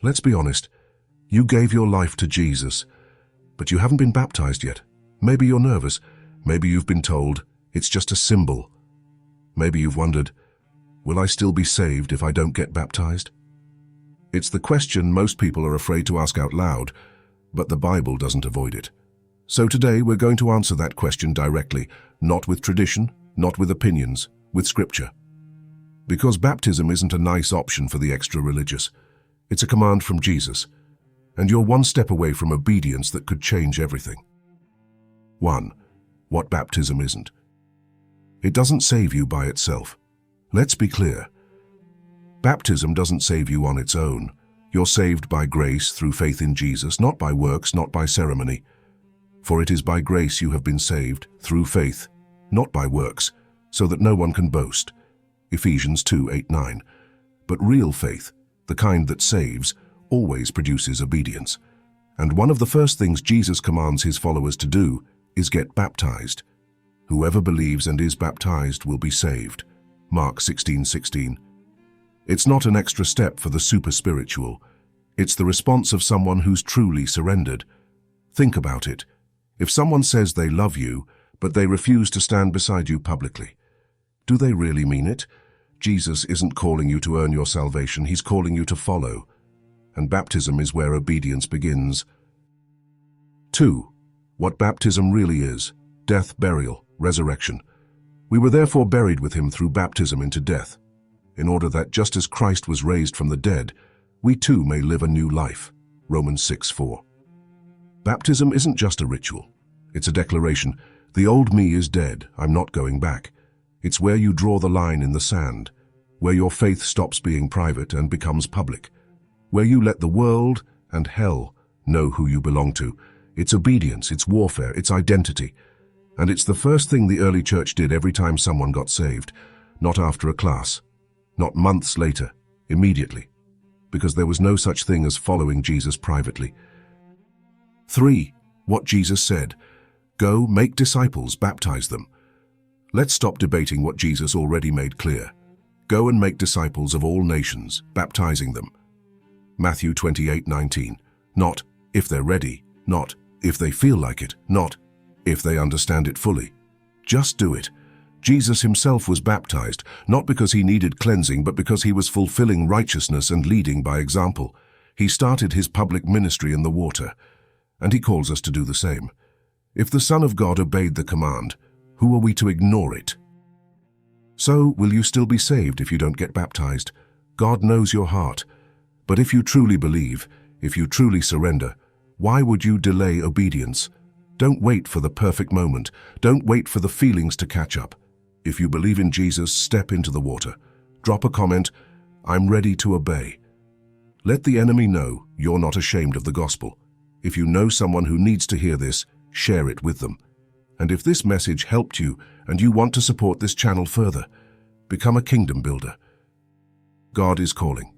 Let's be honest. You gave your life to Jesus, but you haven't been baptized yet. Maybe you're nervous. Maybe you've been told it's just a symbol. Maybe you've wondered, will I still be saved if I don't get baptized? It's the question most people are afraid to ask out loud, but the Bible doesn't avoid it. So today we're going to answer that question directly, not with tradition, not with opinions, with Scripture. Because baptism isn't a nice option for the extra-religious. It's a command from Jesus, and you're one step away from obedience that could change everything. 1. What baptism isn't. It doesn't save you by itself. Let's be clear. Baptism doesn't save you on its own. You're saved by grace through faith in Jesus, not by works, not by ceremony. For it is by grace you have been saved, through faith, not by works, so that no one can boast. Ephesians 2:8-9. But real faith, the kind that saves, always produces obedience. And one of the first things Jesus commands his followers to do is get baptized. Whoever believes and is baptized will be saved. Mark 16:16. It's not an extra step for the super spiritual. It's the response of someone who's truly surrendered. Think about it. If someone says they love you, but they refuse to stand beside you publicly, do they really mean it? Jesus isn't calling you to earn your salvation, he's calling you to follow. And baptism is where obedience begins. 2. What baptism really is: death, burial, resurrection. We were therefore buried with him through baptism into death, in order that just as Christ was raised from the dead, we too may live a new life. Romans 6:4. Baptism isn't just a ritual. It's a declaration. The old me is dead, I'm not going back. It's where you draw the line in the sand, where your faith stops being private and becomes public, where you let the world and hell know who you belong to. It's obedience, it's warfare, it's identity. And it's the first thing the early church did every time someone got saved, not after a class, not months later, immediately, because there was no such thing as following Jesus privately. 3. What Jesus said: go, make disciples, baptize them. Let's stop debating what Jesus already made clear. Go and make disciples of all nations, baptizing them. Matthew 28:19. Not if they're ready, not if they feel like it, not if they understand it fully. Just do it. Jesus himself was baptized, not because he needed cleansing, but because he was fulfilling righteousness and leading by example. He started his public ministry in the water, and he calls us to do the same. If the Son of God obeyed the command, who are we to ignore it? So, will you still be saved if you don't get baptized? God knows your heart. But if you truly believe, if you truly surrender, why would you delay obedience? Don't wait for the perfect moment. Don't wait for the feelings to catch up. If you believe in Jesus, step into the water. Drop a comment, I'm ready to obey. Let the enemy know you're not ashamed of the gospel. If you know someone who needs to hear this, share it with them. And if this message helped you and you want to support this channel further, become a kingdom builder. God is calling.